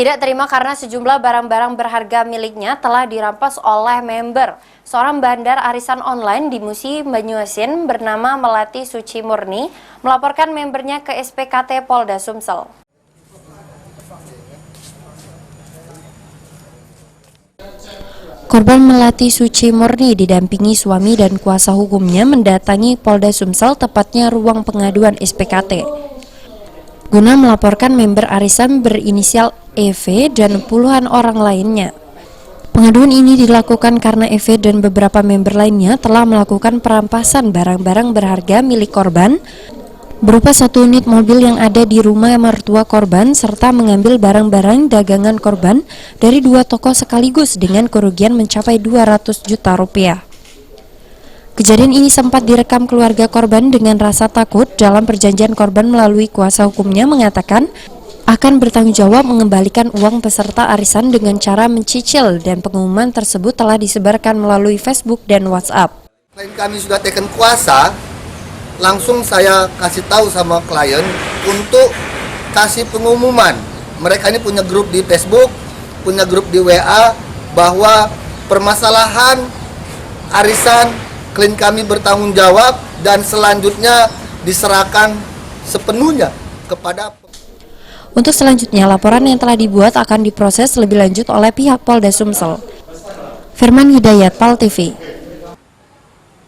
Tidak terima karena sejumlah barang-barang berharga miliknya telah dirampas oleh member. Seorang bandar arisan online di Musi, Banyuasin bernama Melati Suci Murni melaporkan membernya ke SPKT Polda Sumsel. Korban Melati Suci Murni didampingi suami dan kuasa hukumnya mendatangi Polda Sumsel, tepatnya ruang pengaduan SPKT, guna melaporkan member arisan berinisial EV dan puluhan orang lainnya. Pengaduan ini dilakukan karena EV dan beberapa member lainnya telah melakukan perampasan barang-barang berharga milik korban berupa 1 unit mobil yang ada di rumah mertua korban serta mengambil barang-barang dagangan korban dari 2 toko sekaligus dengan kerugian mencapai 200 juta rupiah. Kejadian ini sempat direkam keluarga korban dengan rasa takut. Dalam perjanjian, korban melalui kuasa hukumnya mengatakan akan bertanggung jawab mengembalikan uang peserta arisan dengan cara mencicil, dan pengumuman tersebut telah disebarkan melalui Facebook dan WhatsApp. Klien kami sudah teken kuasa, langsung saya kasih tahu sama klien untuk kasih pengumuman. Mereka ini punya grup di Facebook, punya grup di WA, bahwa permasalahan arisan klien kami bertanggung jawab dan selanjutnya diserahkan sepenuhnya kepada. Untuk selanjutnya, laporan yang telah dibuat akan diproses lebih lanjut oleh pihak Polda Sumsel. Firman Hidayat, PAL TV.